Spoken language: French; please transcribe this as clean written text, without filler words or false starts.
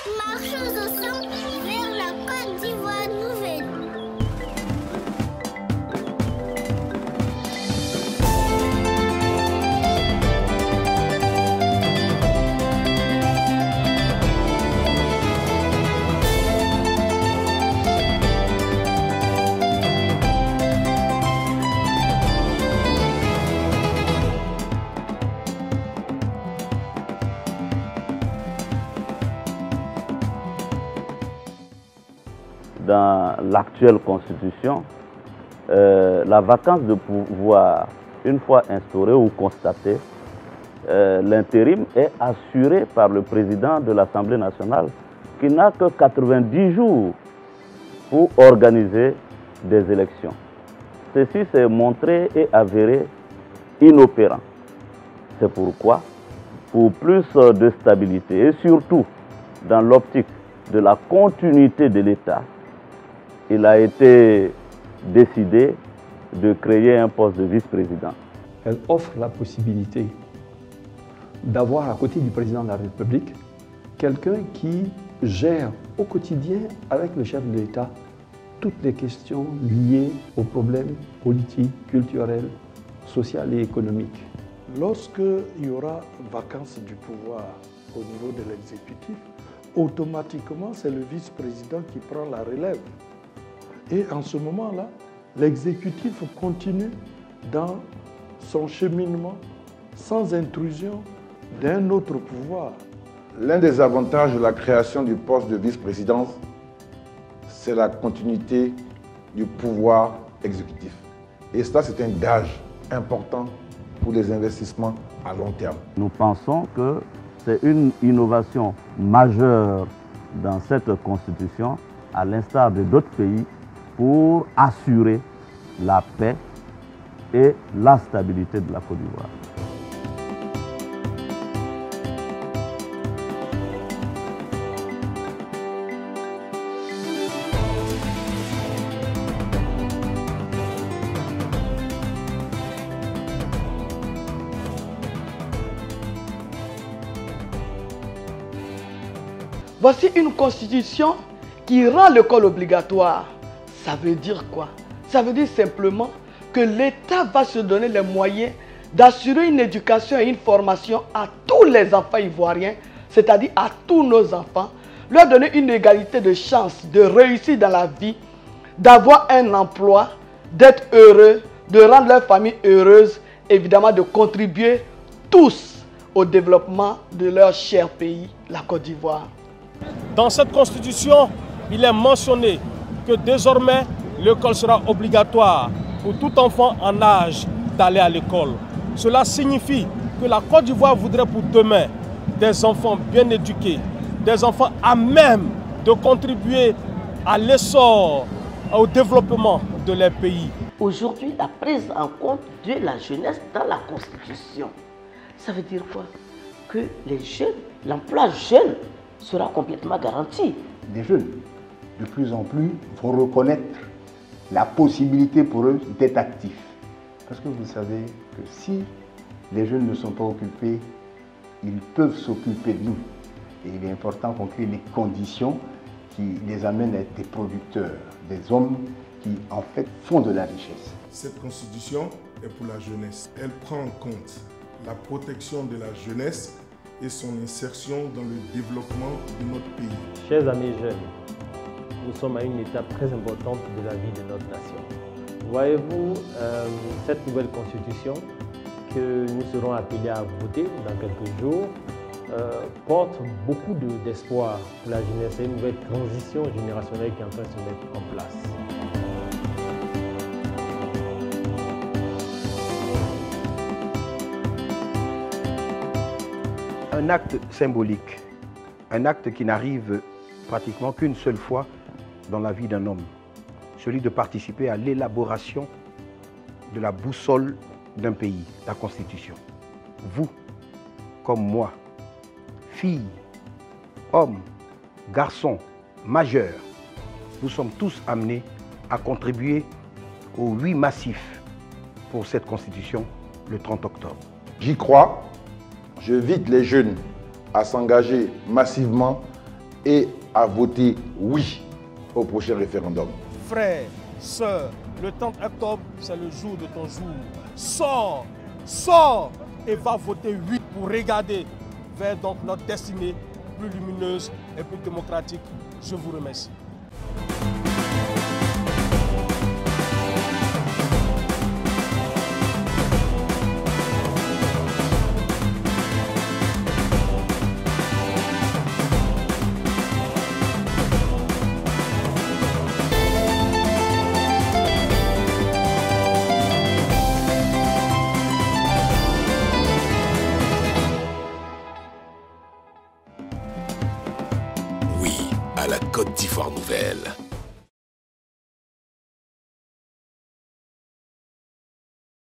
Marchons ensemble vers la Côte d'Ivoire nouvelle. Dans l'actuelle constitution, la vacance de pouvoir, une fois instaurée ou constatée, l'intérim est assuré par le président de l'Assemblée nationale qui n'a que 90 jours pour organiser des élections. Ceci s'est montré et avéré inopérant. C'est pourquoi, pour plus de stabilité et surtout dans l'optique de la continuité de l'État, il a été décidé de créer un poste de vice-président. Elle offre la possibilité d'avoir à côté du président de la République quelqu'un qui gère au quotidien avec le chef de l'État toutes les questions liées aux problèmes politiques, culturels, sociaux et économiques. Lorsqu'il y aura vacance du pouvoir au niveau de l'exécutif, automatiquement c'est le vice-président qui prend la relève. Et en ce moment-là, l'exécutif continue dans son cheminement sans intrusion d'un autre pouvoir. L'un des avantages de la création du poste de vice-présidence, c'est la continuité du pouvoir exécutif. Et ça, c'est un gage important pour les investissements à long terme. Nous pensons que c'est une innovation majeure dans cette constitution, à l'instar de d'autres pays, pour assurer la paix et la stabilité de la Côte d'Ivoire. Voici une constitution qui rend l'école obligatoire. Ça veut dire quoi? Ça veut dire simplement que l'État va se donner les moyens d'assurer une éducation et une formation à tous les enfants ivoiriens, c'est-à-dire à tous nos enfants, leur donner une égalité de chance de réussir dans la vie, d'avoir un emploi, d'être heureux, de rendre leur famille heureuse, évidemment de contribuer tous au développement de leur cher pays, la Côte d'Ivoire. Dans cette constitution, il est mentionné que désormais, l'école sera obligatoire pour tout enfant en âge d'aller à l'école. Cela signifie que la Côte d'Ivoire voudrait pour demain des enfants bien éduqués, des enfants à même de contribuer à l'essor, au développement de leur pays. Aujourd'hui, la prise en compte de la jeunesse dans la Constitution, ça veut dire quoi? Que les jeunes, l'emploi jeune sera complètement garanti. Les jeunes, de plus en plus, vont reconnaître la possibilité pour eux d'être actifs. Parce que vous savez que si les jeunes ne sont pas occupés, ils peuvent s'occuper de nous. Et il est important qu'on crée les conditions qui les amènent à être des producteurs, des hommes qui en fait font de la richesse. Cette constitution est pour la jeunesse. Elle prend en compte la protection de la jeunesse et son insertion dans le développement de notre pays. Chers amis jeunes, nous sommes à une étape très importante de la vie de notre nation. Voyez-vous, cette nouvelle constitution que nous serons appelés à voter dans quelques jours porte beaucoup d'espoir pour la jeunesse. C'est une nouvelle transition générationnelle qui est en train de se mettre en place. Un acte symbolique, un acte qui n'arrive pratiquement qu'une seule fois dans la vie d'un homme, celui de participer à l'élaboration de la boussole d'un pays, la Constitution. Vous, comme moi, filles, hommes, garçons, majeurs, nous sommes tous amenés à contribuer au 8 massif pour cette Constitution le 30 octobre. J'y crois, j'invite les jeunes à s'engager massivement et à voter oui au prochain référendum. Frères, sœurs, le 30 octobre, c'est le jour de ton jour. Sors, sors et va voter 8 pour regarder vers donc notre destinée plus lumineuse et plus démocratique. Je vous remercie. Oui à la Côte d'Ivoire nouvelle.